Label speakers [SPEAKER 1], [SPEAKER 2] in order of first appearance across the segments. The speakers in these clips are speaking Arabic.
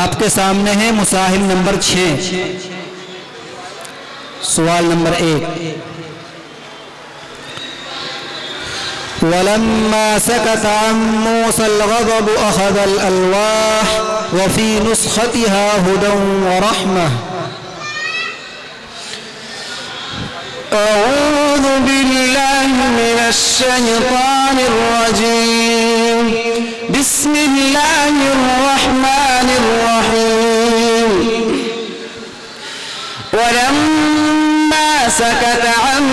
[SPEAKER 1] आपके सामने है मुसाहिल नंबर 6, सवाल नंबर 1। वलम्मा सकत अन मूसा अल-ग़ज़ब अख़ज़ अल-अल्वाह व फ़ी नुस्ख़तिहा हुदन व रहमह।
[SPEAKER 2] अऊज़ु बिल्लाहि मिनश शैतानिर रजीम। बिस्मिल्लाहिर रहमानिर रहीम। वलम्मा सकत अन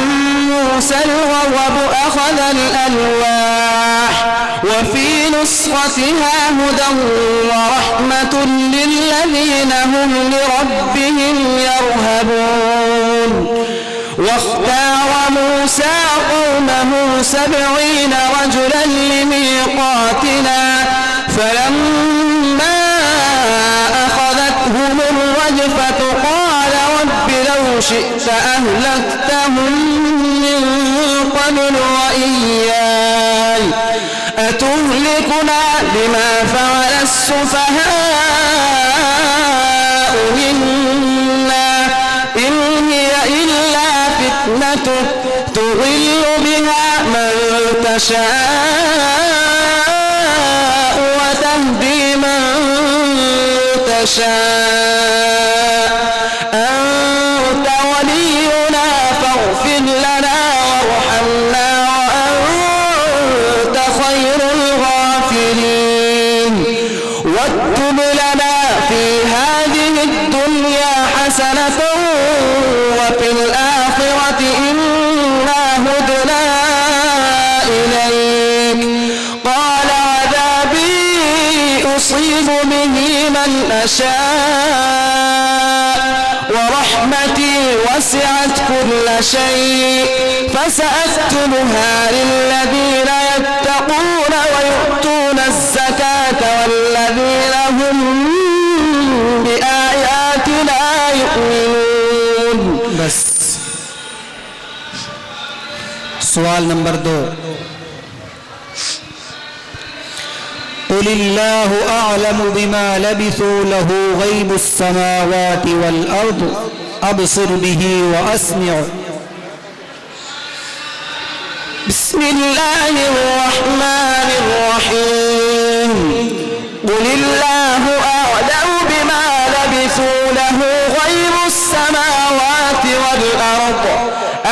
[SPEAKER 2] मूसा अल-ग़ज़ब अख़ज़ अल-अल्वाह व फ़ी नुस्ख़तिहा हुदन व रहमतुन लिल्लज़ीना हुम लिरब्बिहिम यरहबून। واختار موسى قومه 70 رجلا لميقاتنا فلما أخذتهم الرجفة قال رب لو شئت أهلكتهم من قبل وإياي أتهلكنا بما فعل السفهاء منا إن هي إلا فتنتك تضل بها من تشاء وتهدي من تشاء أنت ولينا فاغفر لنا وارحمنا وأنت خير الغافرين واكتب لنا في هذه الدنيا حسنة وفي الآخرة إنا هدنا إليك قال عذابي أصيب به من أشاء ورحمتي وسعت كل شيء فسأكتبها للذين يتقون ويؤتون الزكاة والذين هم بآياتنا يؤمنون।
[SPEAKER 1] बस। सवाल नंबर 2। क़ुलिल्लाहु अअलमु बिमा लबिसू लहू ग़ैबुस समावाति वल अर्द अबसिर बिही व अस्मिअ।
[SPEAKER 2] बिस्मिल्लाहिर रहमानिर रहीम। क़ुलिल्लाहु अअलमु बिमा लबिसू लहू ग़ैबुस समावाति वल अर्द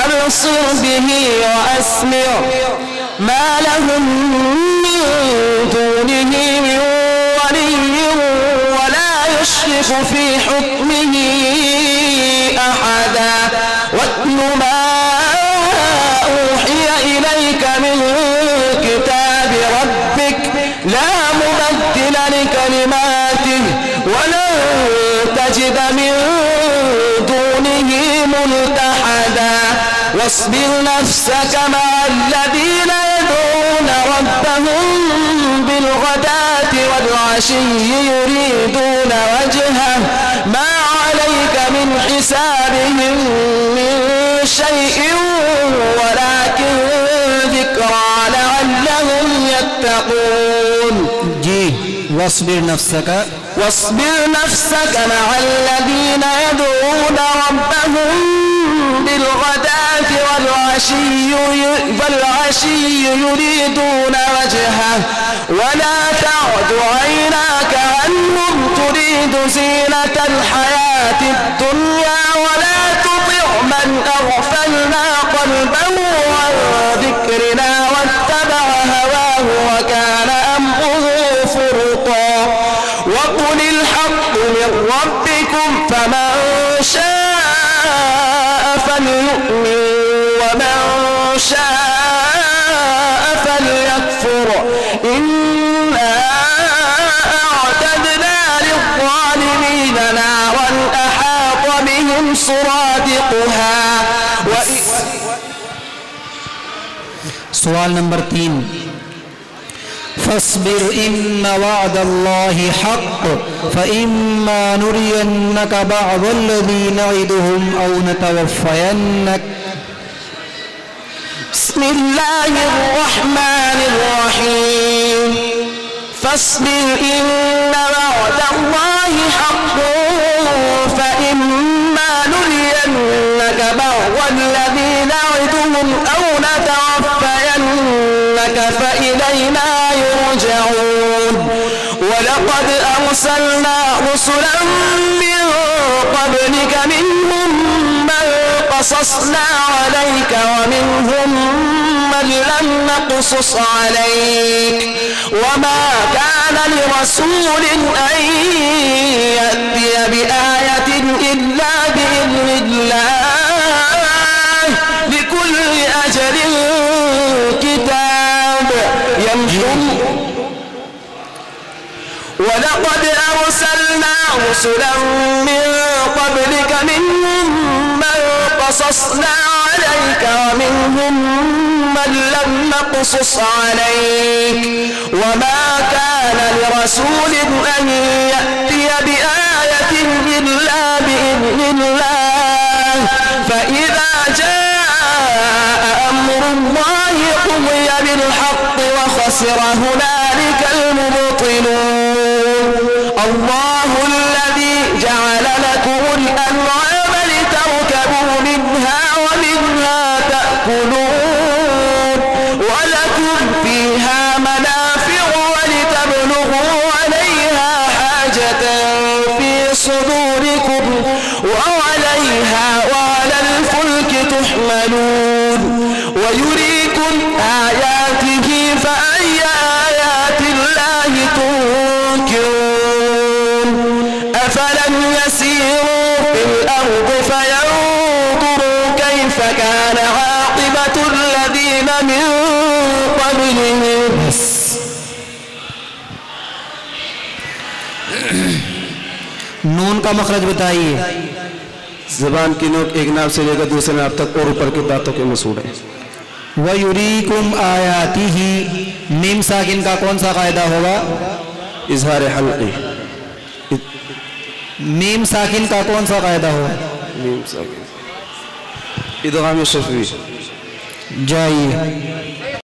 [SPEAKER 2] अबसिर बिही व अस्मिअ ما لهم من دونه من ولي ولا يشرك في حكمه أحدا واتل ما أوحي إليك من كتاب ربك لا مبدل لكلماته ولن تجد من دونه ملتحدا واصبر نفسك مع الذين يدعون ربهم بالغداة والعشي يريدون وجهه ما عليك من حسابهم من شيء ولكن ذكرى لعلهم يتقون.
[SPEAKER 1] जी واصبر نفسك
[SPEAKER 2] مع الذين يدعون ربهم بالغداة والعشي يريدون وجهه ولا تعد عيناك عنهم تريد زينة الحياة الدنيا ولا تطع من أغفلنا قلبه عن ذكرنا واتبع هواه وكان أمره فرطا وقل الحق من ربكم فمن شاء فليؤمن ومن شاء فليكفر إنا أعتدنا للظالمين نارا أحاط بهم سرادقها.
[SPEAKER 1] सवाल नंबर 3। फस्बिर इन्न वअदल्लाहि हक़्क़ फ़इम्मा नुरियन्नक बअदल्लज़ी नइदुहुम औ नतवफ़्फ़यन्नक।
[SPEAKER 2] बिस्मिल्लाहिर रहमानिर रहीम। फस्बिर इन्न वअदल्लाहि إلينا يرجعون ولقد أرسلنا رسلا من قبلك منهم من قصصنا عليك ومنهم من لم نقصص عليك وما كان لرسول أن يأتي بآية إلا بإذن الله لكل أجل كتاب يمحو ولقد أرسلنا رسلا من قبلك منهم من قصصنا عليك ومنهم من لم نقصص عليك وما كان لرسول أن يأتي بآية إلا بإذن الله فإذا جاء أمر الله قضي بالحق وخسر هنالك المبطلون الله الذي جعل لكم الأنعام لتركبوا منها ومنها تأكلون ولكم فيها منافع ولتبلغوا عليها حاجة في صدوركم وعليها وعلى الفلك تحملون ويريكم آياته فأي آيات الله تنكرون أفلم يسيروا في الأرض فينظروا كيف كان عاقبة الذين من قبلهم
[SPEAKER 1] नून का मखरज बताइए।
[SPEAKER 3] ज़बान की नोक एक नाम से लेकर दूसरे नाम तक और ऊपर की बातों के मसूल है।
[SPEAKER 1] वयुरीकुम आयातिही मीम साकिन का कौन सा कायदा होगा?
[SPEAKER 3] इजहार हल्की।
[SPEAKER 1] मीम साकिन का कौन सा कायदा होगा?
[SPEAKER 3] मीम साकिन इदगाम शफ़वी।
[SPEAKER 1] जाइए